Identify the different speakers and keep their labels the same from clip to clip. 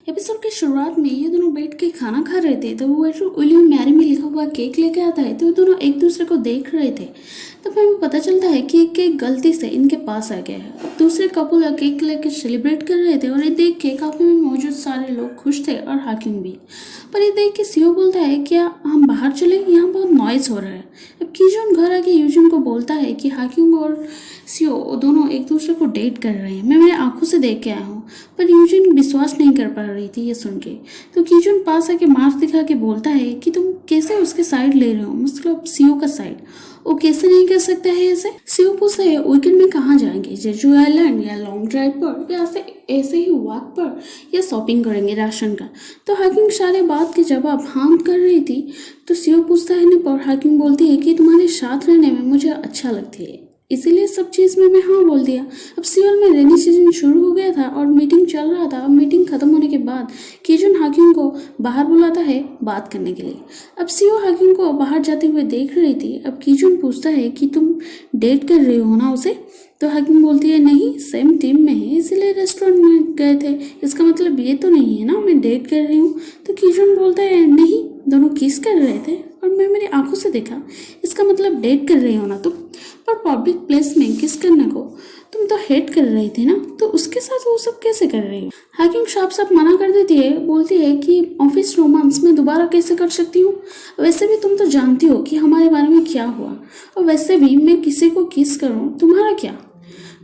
Speaker 1: Episode की शुरुआत में ये दोनों बैठ के खाना खा रहे थे। तो वो विलियम मैरी में लिखा हुआ केक लेके आता है। तो वो दोनों एक दूसरे को देख रहे थे। तब हमें पता चलता है कि केक गलती से इनके पास आ गया है। अब दूसरे कपल केक लेके सेलिब्रेट कर रहे थे और ये देख के काफी में मौजूद सारे लोग खुश थे और हाकिम भी। पर ये देख के सीओ बोलता है क्या हम बाहर चले, यहाँ बहुत नॉइज हो रहा है। अब कीजून घर आके यूजन को बोलता है कि हाकिम और सीओ दोनों एक दूसरे को डेट कर रहे हैं, मैं मेरी आंखों से देख के आया हूँ। पर यूजिन विश्वास नहीं कर पा रही थी ये सुन के। तो कीजून पास आके मार्क्स दिखा के बोलता है कि तुम कैसे उसके साइड ले रहे हो, मतलब सीओ का साइड। वो कैसे नहीं कर सकता है ऐसे। सीओ पूछता है वीकेंड में कहाँ जाएंगे, जेजू आइलैंड या लॉन्ग ड्राइव पर या ऐसे ही वॉक पर या शॉपिंग करेंगे राशन का। तो हाकिम सारे बात के जवाब हाँ कर रही थी। तो सीओ पूछता है ना, पर हाकिम बोलती है कि तुम्हारे साथ रहने में मुझे अच्छा लगती है, इसीलिए सब चीज़ में मैं हाँ बोल दिया। अब सियोल में रेनी सीजन शुरू हो गया था और मीटिंग चल रहा था। अब मीटिंग खत्म होने के बाद कीजून हाकिम को बाहर बुलाता है बात करने के लिए। अब सीओ हाकिम को बाहर जाते हुए देख रही थी। अब कीजून पूछता है कि तुम डेट कर रहे हो ना उसे। तो हाकिम बोलती है नहीं, सेम टीम में है इसीलिए रेस्टोरेंट में गए थे, इसका मतलब ये तो नहीं है ना मैं डेट कर रही हूँ। तो कीजून बोलता है नहीं, दोनों किस कर रहे थे और मैं मेरी आंखों से देखा, इसका मतलब डेट कर रही हो ना तुम। पर पब्लिक प्लेस में किस करने को तुम तो हेट कर रही थी ना, तो उसके साथ वो सब कैसे कर रही हो। हाकिम साफ साफ मना कर देती है, बोलती है कि ऑफिस रोमांस में दोबारा कैसे कर सकती हूँ, वैसे भी तुम तो जानती हो कि हमारे बारे में क्या हुआ, और वैसे भी मैं किसी को किस करूँ तुम्हारा क्या,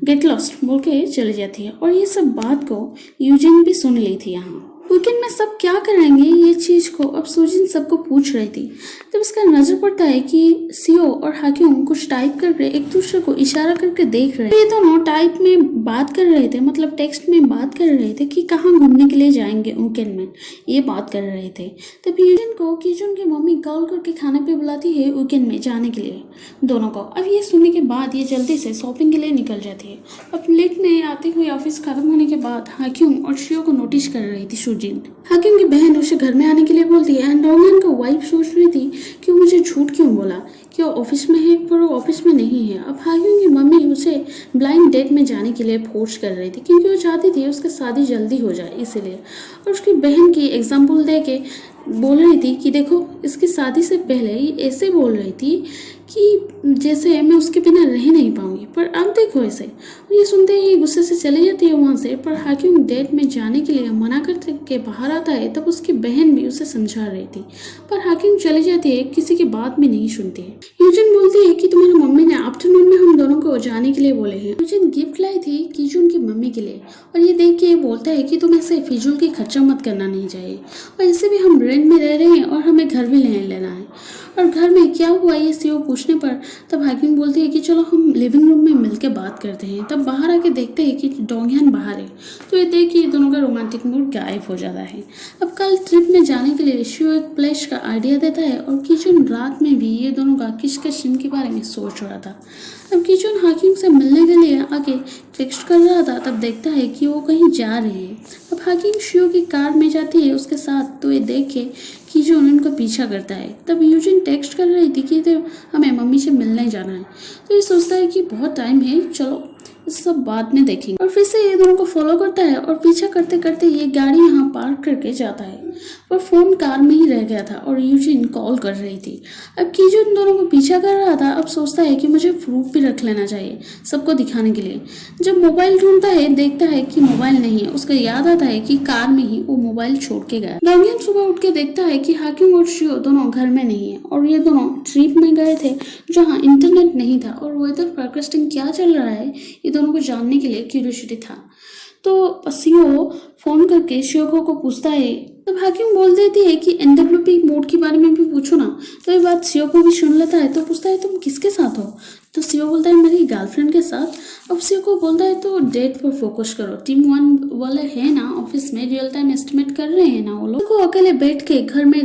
Speaker 1: गेट लॉस्ट बोल के चली जाती है। और ये सब बात को यूजिन भी सुन ली थी। यहाँ वीकेंड में सब क्या करेंगे ये चीज को अब सुजिन सबको पूछ रही थी। तब इसका नजर पड़ता है कि सीओ और हाकिम कुछ टाइप करके एक दूसरे को इशारा करके देख रहे हैं। ये दोनों टाइप में बात कर रहे थे, मतलब टेक्स्ट में बात कर रहे थे कि कहाँ घूमने के लिए जाएंगे वीकेंड में, ये बात कर रहे थे। तब यूजिन को कीजून की मम्मी कॉल करके खाने पे बुलाती है वीकेंड में जाने के लिए दोनों को। अब ये सुनने के बाद ये जल्दी से शॉपिंग के लिए निकल जाती है। अब लेट में आते हुए ऑफिस खत्म होने के बाद हाकिम और सीओ को नोटिस कर रही थी सुजिन। हाकिम की बहन उसे घर में आने के लिए बोलती है एंड रोंगन का वाइफ सोच रही थी कि वो मुझे झूठ क्यों बोला कि वो ऑफिस में है, पर वो ऑफिस में नहीं है। अब हाकिम की मम्मी उसे ब्लाइंड डेट में जाने के लिए फोर्स कर रही थी क्योंकि वो चाहती थी उसकी शादी जल्दी हो जाए इसीलिए। और उसकी बहन की एग्जाम्पल दे के बोल रही थी कि देखो इसकी शादी से पहले ही ऐसे बोल रही थी कि जैसे मैं उसके बिना रह नहीं पाऊंगी, पर अब देखो ऐसे। और ये सुनते ही गुस्से से चली जाती है वहाँ से। पर हाकिम डेट में जाने के लिए मना करते के बाहर आता है। तब उसकी बहन भी उसे समझा रही थी, पर हाकिम चली जाती है, किसी की बात भी नहीं सुनती है। यूजिन बोलती है कि तुम्हारी मम्मी ने आफ्टरनून में हम दोनों को जाने के लिए बोले हैं। यूजिन गिफ्ट लाई थी कीजून की मम्मी के लिए, और ये देख के बोलता है कि तुम ऐसे फिजूल की खर्चा मत करना नहीं चाहिए, और ऐसे भी हम रेंट में रह रहे हैं और हमें घर भी लेना है। और घर में क्या हुआ ये सीओ पूछने पर तब हाकिम बोलती है कि चलो हम लिविंग रूम में मिलकर बात करते हैं। तब बाहर आके देखते हैं कि डोंगयान बाहर है। तो ये देख के दोनों का रोमांटिक मूड गायब हो जाता है। अब कल ट्रिप में जाने के लिए सीओ एक प्लेस का आइडिया देता है, और किचन रात में भी ये दोनों का किस के बारे में सोच रहा था। अब किचन हाकिम से मिलने के लिए आके टेक्स्ट कर रहा था। तब देखता है कि वो कहीं जा रहे हैं। अब हाकिम सीओ की कार में जाती है उसके साथ। तो ये देख के कीजून उनको पीछा करता है। तब यूजिन टेक्स्ट कर रही थी कि तो हमें मम्मी से मिलने जाना है। तो ये सोचता है कि बहुत टाइम है, चलो इस सब बाद में देखेंगे। और फिर से ये दोनों को फॉलो करता है और पीछा करते करते ये गाड़ी यहाँ पार्क करके जाता है। पर फोन कार में ही रह गया था और यूजिन कॉल कर रही थी। अब कीजून दोनों को पीछा कर रहा था। अब सोचता है कि मुझे प्रूफ भी रख लेना चाहिए सबको दिखाने के लिए। जब मोबाइल ढूंढता है देखता है कि मोबाइल नहीं है। उसको याद आता है कि कार में ही वो मोबाइल छोड़ के गया। डोंगियन सुबह उठ के देखता है कि हाकिम और शियो दोनों घर में नहीं है, और ये दोनों ट्रिप में गए थे जहाँ इंटरनेट नहीं था और वेदर फोरकास्टिंग क्या चल रहा है ये दोनों को जानने के लिए क्यूरियोसिटी था। तो सीओ फोन करके शियोको को पूछता है। तब हाकिम बोल देती है कि एनडब्ल्यूपी मोड के बारे में भी पूछो ना। तो ये बात सीओको भी सुन लेता है। तो पूछता है तुम किसके साथ हो। तो सीओ बोलता है मेरी गर्लफ्रेंड के साथ। अब सीओ को बोलता है तो डेट पर फोकस करो, टीम 1 वाले है ना ऑफिस में रियल टाइम एस्टिमेट कर रहे हैं ना वो लोग। को अकेले बैठ के घर में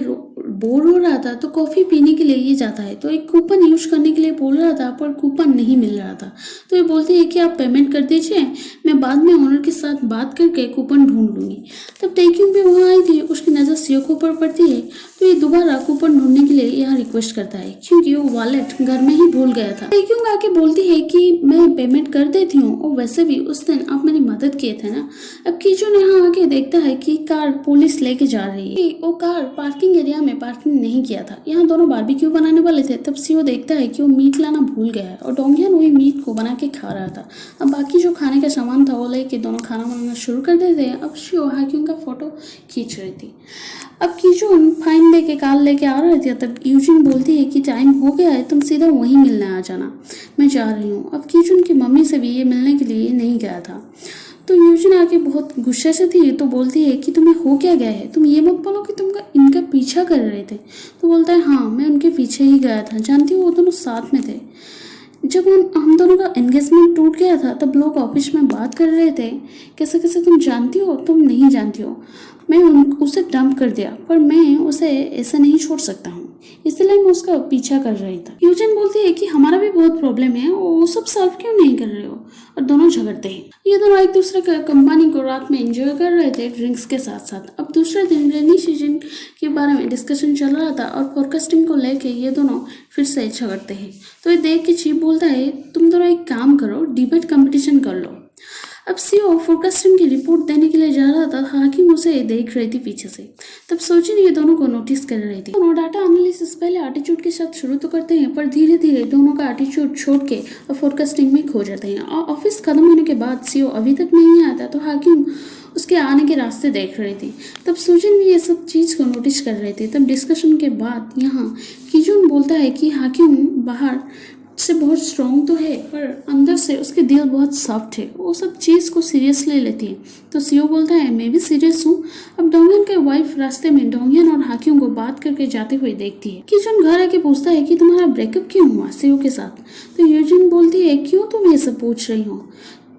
Speaker 1: बोर हो रहा था तो कॉफी पीने के लिए ये जाता है। तो एक कूपन यूज करने के लिए बोल रहा था, पर कूपन नहीं मिल रहा था। तो ये बोलती है कि आप पेमेंट कर दीजिए, मैं बाद में ओनर के साथ बात करके कूपन ढूंढ लूंगी। तब टेक्यूंग भी वहाँ आई थी। उसकी नज़र सियो के ऊपर पड़ती है तो ये दोबारा कूपन ढूंढने के लिए यहाँ रिक्वेस्ट करता है क्योंकि वो वॉलेट घर में ही भूल गया था। टेक्यूंग आके बोलती है कि मैं पेमेंट कर देती हूँ और वैसे भी उस दिन आप मेरी मदद किए थे ना। अब कीचुन यहाँ आके देखता है कि कार पुलिस लेके जा रही है। वो कार पार्किंग एरिया में पार्किंग नहीं किया था। यहाँ दोनों बारबेक्यू बनाने वाले थे। तब सियो देखता है कि वो मीट लाना भूल गया है और डोंगियन वही मीट को बना के खा रहा था। अब बाकी जो खाने का सामान था वो लेके दोनों खाना बनाना शुरू कर देते हैं। अब शियो हाक्यूंग का फोटो खींच रही थी। अब कीचुन फाइन दे के कार लेके आ रहे थे। तब यूजिन बोलती है कि टाइम हो गया है, तुम सीधा वहीं मिलने आ जाना, मैं जा रही हूँ। अब कीचुन की मम्मी से भी ये मिलने के लिए नहीं गया था। तो यूजिन आके बहुत गुस्से से थी तो बोलती है कि तुम्हें हो क्या गया है, तुम ये मत बोलो कि तुम इनका पीछा कर रहे थे। तो बोलता है हाँ, मैं उनके पीछे ही गया था, जानती हो वो दोनों साथ में थे। जब हम दोनों का एंगेजमेंट टूट गया था तब लोग ऑफिस में बात कर रहे थे कैसे कैसे तुम जानती हो, तुम नहीं जानती हो। मैं उसे डंप कर दिया पर मैं उसे ऐसे नहीं छोड़ सकता हूँ, इसलिए मैं उसका पीछा कर रही था। यूजन बोलती है कि हमारा भी बहुत प्रॉब्लम है, वो सब सॉल्व क्यों नहीं कर रहे हो। और दोनों झगड़ते हैं। ये दोनों एक दूसरे का कंपनी को रात में एंजॉय कर रहे थे ड्रिंक्स के साथ साथ। अब दूसरे दिन रेनी सीजन के बारे में डिस्कशन चल रहा था और फोरकास्टिंग को लेके ये दोनों फिर से झगड़ते हैं। तो ये देख के चीफ बोलता है तुम दोनों एक काम करो, डिबेट कंपटीशन कर लो। अब सीओ फोरकास्टिंग की रिपोर्ट देने के लिए जा रहा था, हाकिम उसे देख रही थी पीछे से। तब सोचिन ये दोनों को नोटिस कर रही थी। दोनों डाटा एनालिसिस पहले एटीट्यूड के साथ शुरू तो करते हैं पर धीरे धीरे दोनों का एटीट्यूड छोड़ के फोरकास्टिंग में खो जाते हैं। और ऑफिस खत्म होने के बाद सीओ अभी तक नहीं आता तो हाकिम उसके आने के रास्ते देख रही थी। तब सुजिन भी ये सब चीज़ को नोटिस कर रही थी। तब डिस्कशन के बाद यहाँ कीजुन बोलता है कि हाकिम बाहर से बहुत स्ट्रॉन्ग तो है पर अंदर से उसके दिल बहुत सॉफ्ट है, वो सब चीज़ को सीरियसली लेती है। तो सीओ बोलता है मैं भी सीरियस हूँ। अब डोंगियन के वाइफ रास्ते में डोंगियन और हाकिम को बात करके जाते हुए देखती है। कीजुन घर आके पूछता है कि तुम्हारा ब्रेकअप क्यों हुआ सीओ के साथ। तो यूजिन बोलती है क्यों तुम ये सब पूछ रही हो,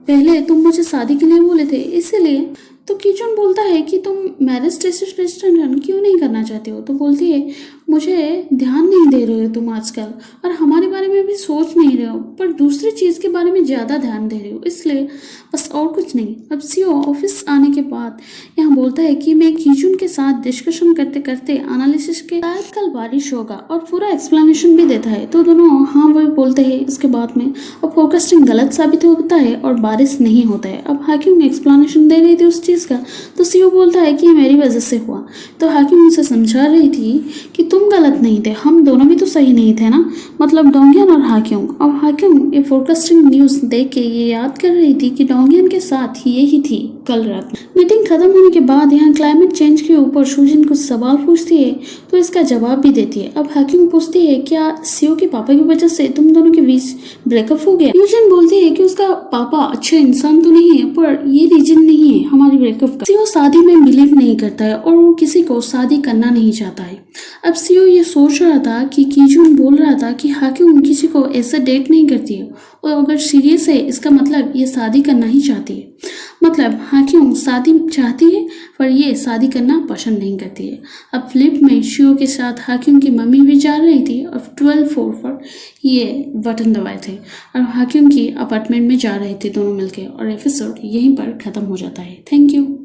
Speaker 1: पहले तुम मुझे शादी के लिए बोले थे इसीलिए। तो कीजुन बोलता है कि तुम मैरिज रजिस्ट्रेशन क्यों नहीं करना चाहते हो। तो बोलती है मुझे ध्यान नहीं दे रहे हो तुम आजकल और हमारे बारे में भी सोच नहीं रहे हो पर दूसरी चीज़ के बारे में ज़्यादा ध्यान दे रहे हो, इसलिए बस और कुछ नहीं। अब सीओ ऑफिस आने के बाद यहाँ बोलता है कि मैं कीजुन के साथ डिस्कशन करते करते एनालिसिस के शायद कल बारिश होगा और पूरा एक्सप्लेनेशन भी देता है। तो दोनों हाँ वो बोलते हैं इसके बाद में और फोरकास्टिंग गलत साबित होता है और बारिश नहीं होता है। अब हाकिम एक्सप्लेनेशन दे रही थी उस चीज़ का। तो सीओ बोलता है कि मेरी वजह से हुआ। तो हाकिम उसे समझा रही थी कि तुम गलत नहीं थे, हम दोनों भी तो सही नहीं थे ना, मतलब डोंगियन और हाकिम। अब हाकिम ये फोरकास्टिंग न्यूज़ देख के ये याद कर रही थी कि डोंगियन के साथ यही थी कल रात। मीटिंग खत्म होने के बाद यहाँ क्लाइमेट चेंज के ऊपर सुजिन कुछ सवाल पूछती है तो इसका जवाब भी देती है। अब हाकिम पूछती है क्या सीओ के पापा की वजह से तुम दोनों के बीच ब्रेकअप हो गया। यूजिन बोलती है कि उसका पापा अच्छे इंसान तो नहीं है पर ये रीजन नहीं है हमारी ब्रेकअप का। सीओ शादी में बिलीव नहीं करता है और वो किसी को शादी करना नहीं चाहता है। अब सीओ ये सोच रहा था कि कीजुन बोल रहा था कि हाकिम किसी को ऐसे डेट नहीं करती है और अगर सीरियस है इसका मतलब ये शादी करना ही चाहती है, मतलब हाकिम शादी चाहती है पर ये शादी करना पसंद नहीं करती है। अब फ्लिप में शियो के साथ हाकिम की मम्मी भी जा रही थी और 12 फ्लोर पर ये बटन दबाए थे और हाकिम की अपार्टमेंट में जा रहे थे दोनों मिलके और एपिसोड यहीं पर ख़त्म हो जाता है। Thank you.